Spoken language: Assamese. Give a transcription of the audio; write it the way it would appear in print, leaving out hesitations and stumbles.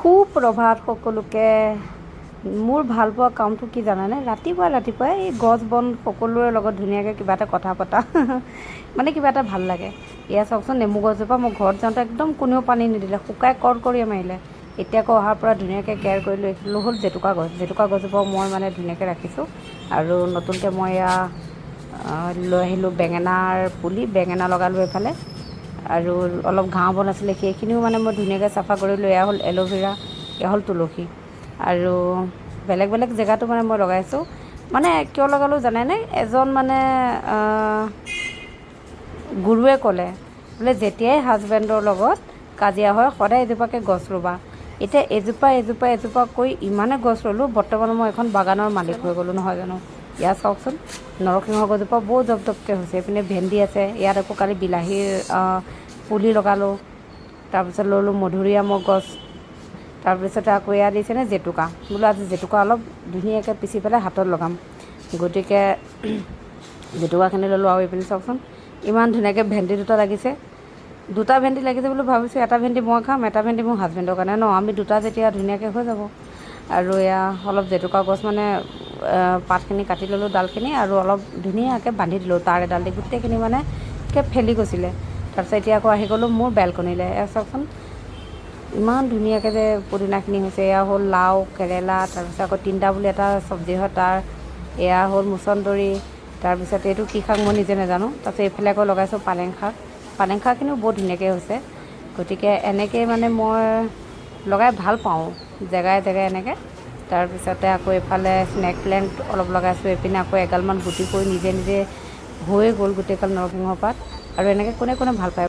সুপ্ৰভাত সকলোকে। মোৰ ভাল পোৱা কামটো কি জানানে? ৰাতিপুৱাই এই গছ বন সকলোৰে লগত ধুনীয়াকৈ কিবা এটা কথা পতা মানে কিবা এটা ভাল লাগে। এয়া চাওকচোন, নেমু গছজোপা মোৰ ঘৰত যাওঁতে একদম কোনেও পানী নিদিলে, শুকাই কৰকৰীয়া মাৰিলে। এতিয়া আকৌ অহাৰ পৰা ধুনীয়াকৈ কেয়াৰ কৰি লৈ হ'ল জেতুকা গছজোপাও মই মানে ধুনীয়াকৈ ৰাখিছোঁ। আৰু নতুনকৈ মই এয়া লৈ আহিলোঁ বেঙেনাৰ পুলি, বেঙেনা লগালোঁ এফালে। আৰু অলপ ঘাঁহ বন আছিলে, সেইখিনিও মানে মই ধুনীয়াকৈ চাফা কৰি লৈ এয়া হ'ল এল'ভেৰা, এয়া হ'ল তুলসী। আৰু বেলেগ বেলেগ জেগাতো মানে মই লগাইছোঁ। মানে কিয় লগালোঁ জানেনে? এজন মানে গুৰুৱে ক'লে বোলে যেতিয়াই হাজবেণ্ডৰ লগত কাজিয়া হয় সদায় এজোপাকৈ গছ ৰুবা। এতিয়া এজোপা কৰি ইমানে গছ ৰুলোঁ, বৰ্তমান মই এখন বাগানৰ মালিক হৈ গ'লোঁ নহয় জানো। ইয়াত চাওকচোন, নৰসিংহ গছজোপা বৰ জপজপকৈ হৈছে। এইপিনে ভেন্দি আছে, ইয়াত আকৌ কালি বিলাহীৰ পুলি লগালোঁ। তাৰপিছত ল'লোঁ মধুৰিআমৰ গছ। তাৰপিছতে আকৌ এয়া দিছেনে জেতুকা। বোলো আজি জেতুকা অলপ ধুনীয়াকৈ পিচি পেলাই হাতত লগাম, গতিকে জেতুকাখিনি ল'লোঁ। আৰু এইপিনে চাওকচোন, ইমান ধুনীয়াকৈ ভেন্দি দুটা ভেন্দি লাগিছে বুলি ভাবিছোঁ। এটা ভেন্দি মই খাম, এটা ভেন্দি মোৰ হাজবেণ্ডৰ কাৰণে ন, আমি দুটা যেতিয়া ধুনীয়াকৈ হৈ যাব। আৰু এয়া অলপ জেতুকা গছ মানে পাতখিনি কাটি ল'লোঁ, ডালখিনি, আৰু অলপ ধুনীয়াকৈ বান্ধি দিলোঁ তাঁৰ এডাল দি। গোটেইখিনি মানে ফেলি গৈছিলে। তাৰপিছত এতিয়া আকৌ আহি গ'লোঁ মোৰ বেলকনিলৈ। এয়া চাওকচোন, ইমান ধুনীয়াকৈ যে পুদিনাখিনি হৈছে। এয়া হ'ল লাও, কেৰেলা, তাৰপিছত আকৌ তিনিটা বুলি এটা চব্জি হয় তাৰ, এয়া হ'ল মুচন্দৰী, তাৰপিছত এইটো কি শাক মই নিজে নাজানো। তাৰপিছত এইফালে আকৌ লগাইছোঁ পালেং শাকখিনিও বৰ ধুনীয়াকৈ হৈছে। গতিকে এনেকৈ মানে মই লগাই ভাল পাওঁ, জেগাই এনেকৈ। তাৰপিছতে আকৌ এইফালে স্নেক প্লেণ্ট অলপ লগাইছোঁ। এইপিনে আকৌ এগালমান গুটি কৰি নিজে হৈ গ'ল গোটেইগাল নৰসিংহ পাত। আৰু এনেকৈ কোনে ভাল পায়।